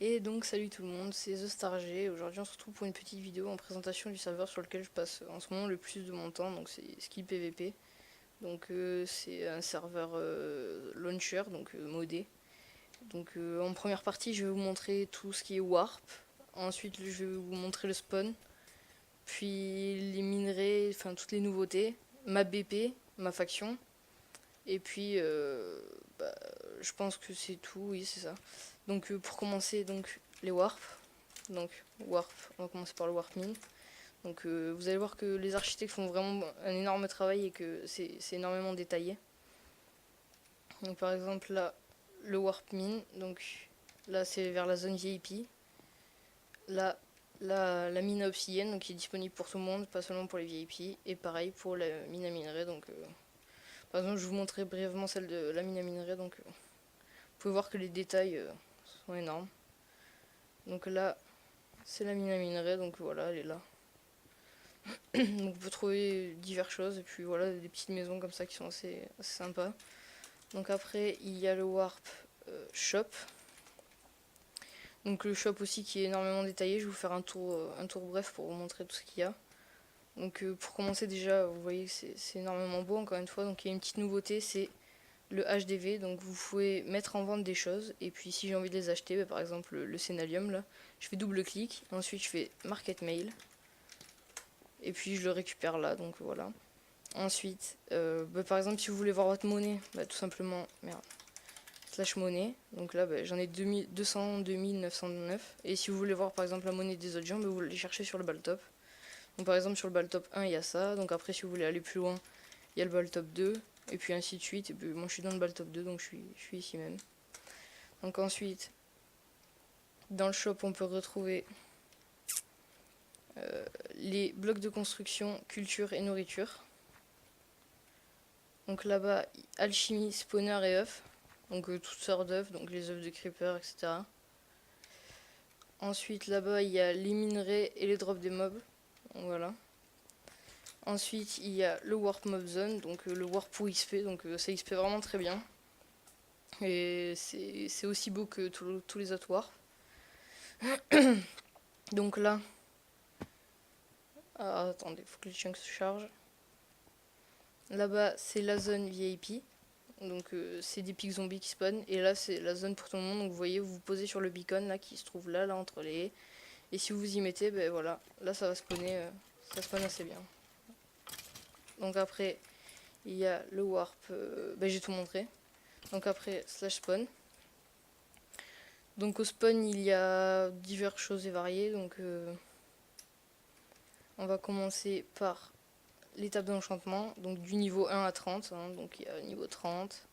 Et donc salut tout le monde, c'est TheStarG. Aujourd'hui on se retrouve pour une petite vidéo en présentation du serveur sur lequel je passe en ce moment le plus de mon temps, donc c'est Skill PVP. Donc c'est un serveur launcher, donc modé. Donc en première partie je vais vous montrer tout ce qui est warp. Ensuite je vais vous montrer le spawn, puis les minerais, enfin toutes les nouveautés, ma BP, ma faction. Et puis bah, je pense que c'est tout, oui c'est ça. Donc pour commencer, donc les warp. Donc warp, on va commencer par le warp min. Donc vous allez voir que les architectes font vraiment un énorme travail et que c'est énormément détaillé. Donc par exemple là, le warp min, donc là c'est vers la zone VIP. Là, la mine à obsidienne, donc qui est disponible pour tout le monde, pas seulement pour les VIP. Et pareil pour la mine à minerai. Donc par exemple je vous montrerai brièvement celle de la mine à minerai. Donc vous pouvez voir que les détails sont énormes. Donc là c'est la mine à minerai, donc voilà elle est là. Donc on peut trouver diverses choses et puis voilà des petites maisons comme ça qui sont assez sympas. Donc après il y a le warp shop. Donc le shop aussi qui est énormément détaillé. Je vais vous faire un tour bref pour vous montrer tout ce qu'il y a. Donc pour commencer déjà vous voyez que c'est énormément beau encore une fois. Donc il y a une petite nouveauté, c'est le HDV. Donc vous pouvez mettre en vente des choses et puis si j'ai envie de les acheter, bah, par exemple le Scénalium là, je fais double clic, ensuite je fais Market Mail et puis je le récupère là, donc voilà. Ensuite, bah, par exemple, si vous voulez voir votre monnaie, bah, tout simplement, merde, slash monnaie. Donc là, bah, j'en ai 202 909. Et si vous voulez voir par exemple la monnaie des autres gens, bah, vous les cherchez sur le baltop. Donc par exemple, sur le baltop 1, il y a ça. Donc après, si vous voulez aller plus loin, il y a le baltop 2. Et puis ainsi de suite. Et puis moi, je suis dans le baltop 2, donc je suis ici même. Donc ensuite, dans le shop, on peut retrouver les blocs de construction, culture et nourriture. Donc là-bas, alchimie, spawner et œufs. Donc toutes sortes d'œufs, donc les œufs de creeper, etc. Ensuite, là-bas, il y a les minerais et les drops des mobs. Donc, voilà. Ensuite, il y a le warp mob zone, donc le warp pour XP, donc ça XP vraiment très bien. Et c'est aussi beau que tous les autres warps. Donc là, attendez, faut que les chunks se chargent. Là-bas, c'est la zone VIP. Donc c'est des pics zombies qui spawnent. Et là, c'est la zone pour tout le monde. Donc vous voyez, vous vous posez sur le beacon là qui se trouve là entre les haies. Et si vous y mettez, ben voilà, là ça va spawner, ça spawn assez bien. Donc après, il y a le warp, ben j'ai tout montré. Donc après, slash spawn. Donc au spawn, il y a diverses choses et variées. Donc on va commencer par l'étape d'enchantement. Donc du niveau 1 à 30. Hein, donc il y a niveau 30,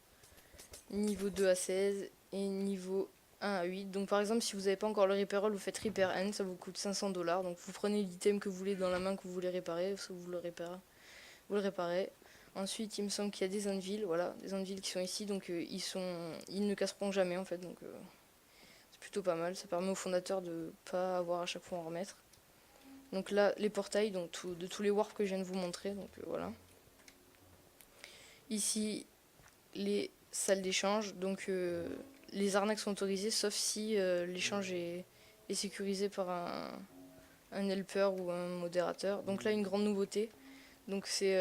niveau 2 à 16 et niveau 1 à 8. Donc par exemple, si vous n'avez pas encore le Reaper Roll, vous faites Repair N, ça vous coûte 500$. Donc vous prenez l'item que vous voulez dans la main que vous voulez réparer, parce que vous le réparez. Vous le réparez. Ensuite, il me semble qu'il y a des anvils, voilà, des anvils qui sont ici, donc ils ne casseront jamais en fait, donc c'est plutôt pas mal. Ça permet au fondateur de pas avoir à chaque fois à en remettre. Donc là, les portails, donc de tous les warps que je viens de vous montrer, donc voilà. Ici, les salles d'échange, donc les arnaques sont autorisées, sauf si l'échange est sécurisé par un helper ou un modérateur. Donc là, une grande nouveauté. Donc c'est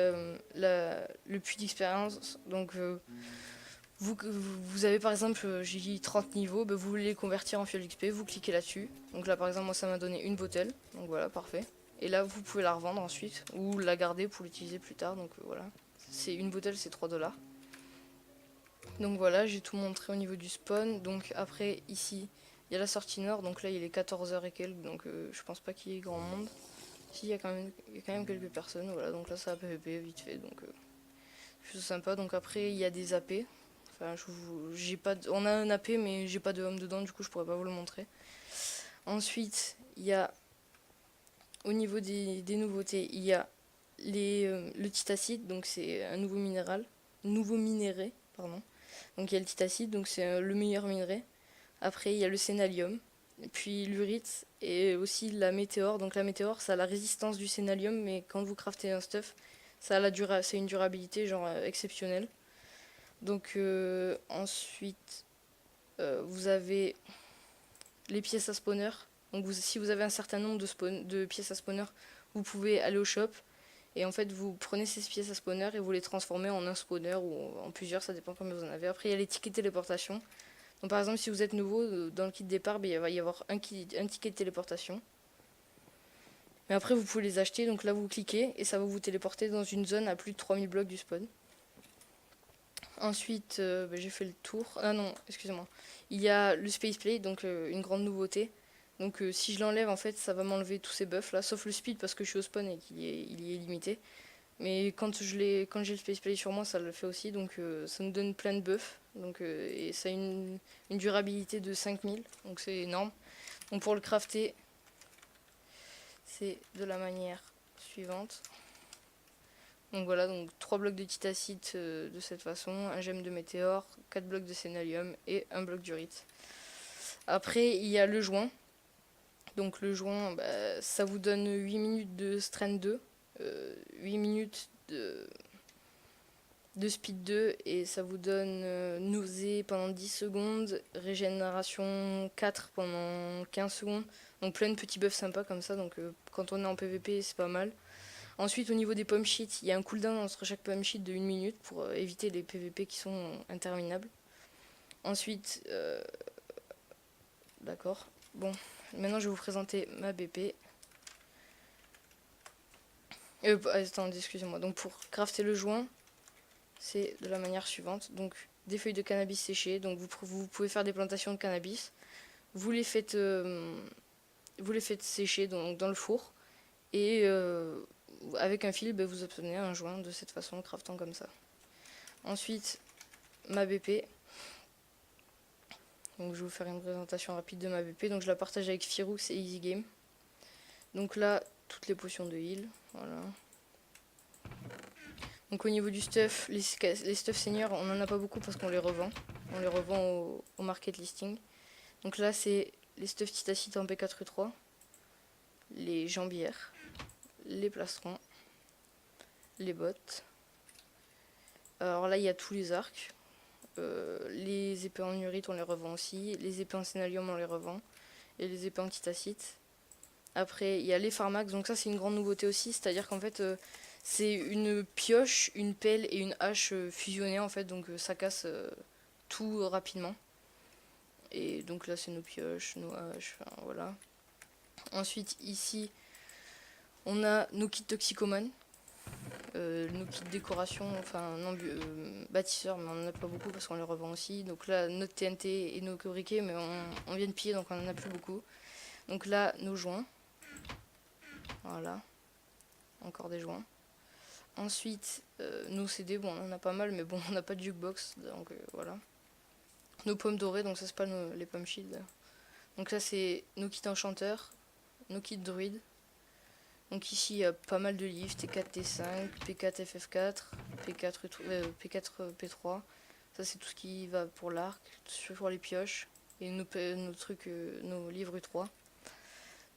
le puits d'expérience. Donc vous avez par exemple, j'ai dit 30 niveaux, bah, vous voulez les convertir en fuel XP, vous cliquez là-dessus. Donc là par exemple moi ça m'a donné une bottle, donc voilà parfait. Et là vous pouvez la revendre ensuite, ou la garder pour l'utiliser plus tard, donc voilà. C'est une bottle, c'est 3$. Donc voilà, j'ai tout montré au niveau du spawn. Donc après ici, il y a la sortie nord, donc là il est 14h et quelques, donc je pense pas qu'il y ait grand monde. Si, il y a quand même quelques personnes, voilà, donc là ça va PVP vite fait, donc c'est sympa. Donc après il y a des AP. Enfin, j'ai pas on a un AP mais j'ai pas de homme dedans, du coup je pourrais pas vous le montrer. Ensuite, il y a au niveau des nouveautés, il y a le titacite, donc c'est un nouveau minéré, pardon. Donc il y a le titacite, donc c'est le meilleur minerai. Après il y a le sénalium, puis l'urite et aussi la météore. Donc la météore, ça a la résistance du sénalium, mais quand vous craftez un stuff, c'est une durabilité genre exceptionnelle. Donc ensuite, vous avez les pièces à spawner. Donc si vous avez un certain nombre de pièces à spawner, vous pouvez aller au shop. Et en fait, vous prenez ces pièces à spawner et vous les transformez en un spawner ou en plusieurs, ça dépend combien vous en avez. Après, il y a les tickets téléportation. Donc par exemple, si vous êtes nouveau, dans le kit départ, il va y avoir un ticket de téléportation. Mais après, vous pouvez les acheter. Donc là, vous cliquez et ça va vous téléporter dans une zone à plus de 3000 blocs du spawn. Ensuite, j'ai fait le tour. Ah non, excusez-moi. Il y a le Space Play, donc une grande nouveauté. Donc si je l'enlève, en fait, ça va m'enlever tous ces buffs là, sauf le speed parce que je suis au spawn et qu'il y est limité. Mais quand j'ai le Space Play sur moi, ça le fait aussi. Donc ça nous donne plein de buffs. Donc, et ça a une durabilité de 5000. Donc c'est énorme. Donc pour le crafter, c'est de la manière suivante. Donc voilà, donc 3 blocs de titacite de cette façon, un gemme de météore, 4 blocs de sénalium et un bloc d'urite. Après, il y a le joint. Donc le joint, ça vous donne 8 minutes de strength 2, 8 minutes de speed 2 et ça vous donne nausée pendant 10 secondes, régénération 4 pendant 15 secondes. Donc plein de petits buffs sympas comme ça, donc quand on est en PVP c'est pas mal. Ensuite, au niveau des pump sheets, il y a un cooldown entre chaque pump sheet de 1 minute pour éviter les PVP qui sont interminables. Ensuite, d'accord. Bon, maintenant je vais vous présenter ma BP. Attendez, excusez-moi. Donc pour crafter le joint, c'est de la manière suivante. Donc des feuilles de cannabis séchées. Donc vous pouvez faire des plantations de cannabis. Vous les faites sécher dans le four. Et avec un fil, vous obtenez un joint de cette façon, craftant comme ça. Ensuite, ma BP. Donc je vais vous faire une présentation rapide de ma BP. Donc je la partage avec Firux et Easy Game. Donc là, toutes les potions de heal. Voilà. Donc au niveau du stuff, les stuff seniors, on n'en a pas beaucoup parce qu'on les revend. On les revend au market listing. Donc là, c'est les stuff titacite en P4E3, les jambières, les plastrons, les bottes. Alors là, il y a tous les arcs. Les épées en urite, on les revend aussi. Les épées en sénalium, on les revend. Et les épées en titacite. Après, il y a les pharmax. Donc ça, c'est une grande nouveauté aussi. C'est-à-dire qu'en fait, c'est une pioche, une pelle et une hache fusionnées en fait. Donc ça casse tout rapidement. Et donc là, c'est nos pioches, nos haches, enfin, voilà. Ensuite, ici, on a nos kits toxicomanes. Nos kits décoration, enfin non, bâtisseurs, mais on n'en a pas beaucoup parce qu'on les revend aussi. Donc là, notre TNT et nos cobriquets, mais on vient de piller, donc on n'en a plus beaucoup. Donc là, nos joints. Voilà. Encore des joints. Ensuite, nos CD, bon, on en a pas mal, mais bon, on n'a pas de jukebox, donc voilà. Nos pommes dorées, donc ça c'est pas les pommes shield. Donc ça c'est nos kits enchanteurs, nos kits druides. Donc ici il y a pas mal de livres, T4, T5, P4, FF4, P4, P3. Ça c'est tout ce qui va pour l'arc, pour les pioches et nos trucs, nos livres U3.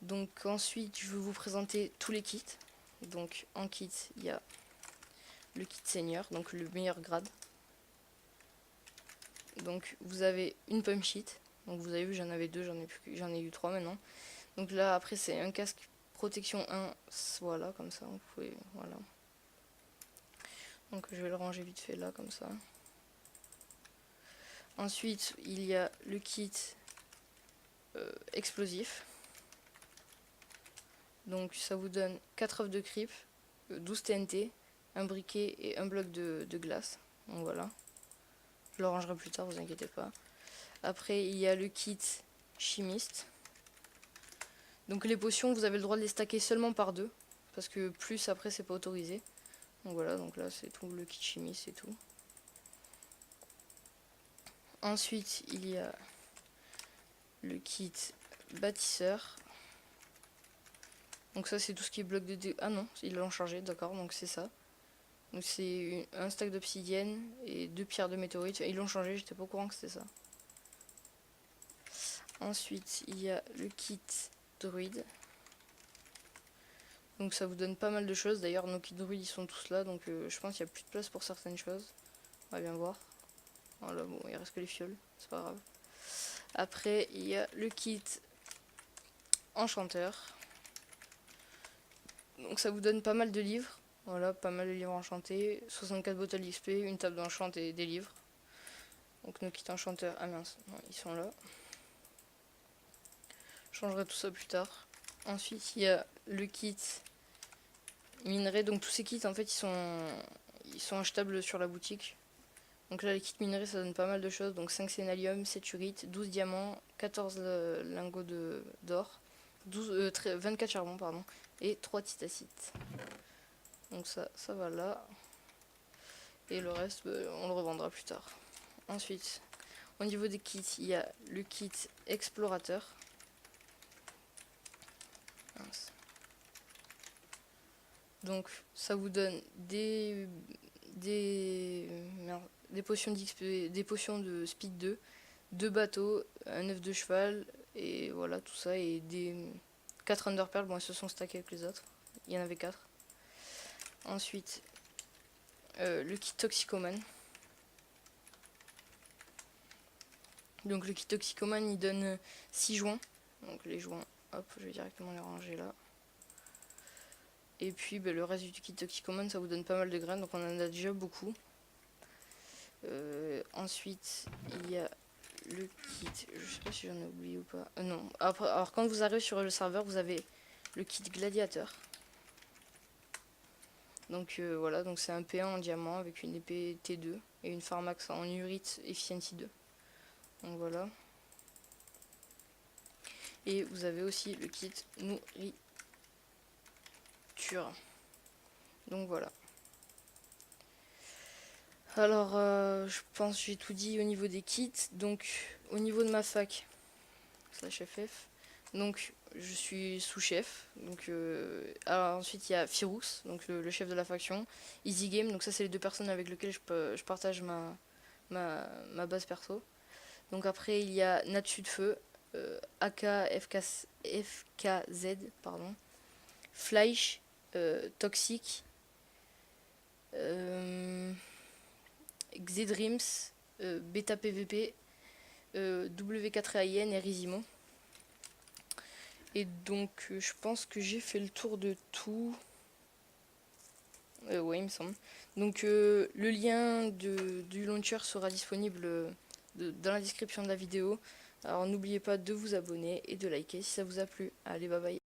Donc ensuite je vais vous présenter tous les kits. Donc en kit il y a le kit seigneur, donc le meilleur grade. Donc vous avez une pump sheet. Donc vous avez vu, j'en avais deux, j'en ai eu trois maintenant. Donc là après c'est un casque protection 1, voilà comme ça, vous pouvez, voilà. Donc je vais le ranger vite fait là comme ça. Ensuite il y a le kit explosif. Donc ça vous donne 4 œufs de creep, 12 TNT, un briquet et un bloc de glace. Donc voilà. Je le rangerai plus tard, vous inquiétez pas. Après il y a le kit chimiste. Donc les potions, vous avez le droit de les stacker seulement par deux. Parce que plus après, c'est pas autorisé. Donc voilà, donc là c'est tout le kit chimiste et tout. Ensuite, il y a le kit bâtisseur. Donc ça c'est tout ce qui est bloc de... Ah non, ils l'ont chargé, d'accord, donc c'est ça. Donc c'est un stack d'obsidienne et 2 pierres de météorite. Ils l'ont changé, j'étais pas au courant que c'était ça. Ensuite, il y a le kit druide. Donc ça vous donne pas mal de choses. D'ailleurs, nos kits druides ils sont tous là, donc je pense qu'il n'y a plus de place pour certaines choses. On va bien voir. Voilà, bon, il reste que les fioles, c'est pas grave. Après, il y a le kit enchanteur. Donc ça vous donne pas mal de livres. Voilà, pas mal de livres enchantés. 64 bottles d'XP, une table d'enchant et des livres. Donc nos kits enchanteurs, ah mince, non, ils sont là. Je changerai tout ça plus tard. Ensuite, il y a le kit minerai. Donc tous ces kits, en fait, ils sont achetables sur la boutique. Donc là, les kits minerais, ça donne pas mal de choses. Donc 5 sénalium, 7 urites, 12 diamants, 14 lingots d'or, 24 charbons, pardon, et 3 titacites. Donc ça va là. Et le reste, on le revendra plus tard. Ensuite, au niveau des kits, il y a le kit explorateur. Mince. Donc ça vous donne des potions d'XP, des potions de speed 2, 2 bateaux, un œuf de cheval, et voilà tout ça, et des 4 underpearls, bon elles se sont stackées avec les autres, il y en avait 4. Ensuite, le kit toxicomane. Donc le kit toxicomane il donne 6 joints, donc les joints, hop, je vais directement les ranger là. Et puis le reste du kit toxicomane ça vous donne pas mal de graines, donc on en a déjà beaucoup. Ensuite, il y a le kit, je sais pas si j'en ai oublié ou pas. Non, après, alors quand vous arrivez sur le serveur, vous avez le kit gladiateur. Donc voilà, donc c'est un P1 en diamant avec une épée T2 et une Pharmax en Urite Efficiency 2. Donc voilà. Et vous avez aussi le kit nourriture. Donc voilà. Alors, je pense que j'ai tout dit au niveau des kits. Donc, au niveau de ma fac, /FF, donc je suis sous-chef. Donc, alors, ensuite, il y a Firous, donc le chef de la faction. Easy Game, donc ça, c'est les 2 personnes avec lesquelles je partage ma base perso. Donc, après, il y a Natsu de Feu, AK FKZ, pardon. Fleisch, Toxic. Xedreams, Beta PVP, W4AIN et Rizimo. Et donc je pense que j'ai fait le tour de tout. Ouais, il me semble. Donc le lien du launcher sera disponible dans la description de la vidéo. Alors n'oubliez pas de vous abonner et de liker si ça vous a plu. Allez, bye bye.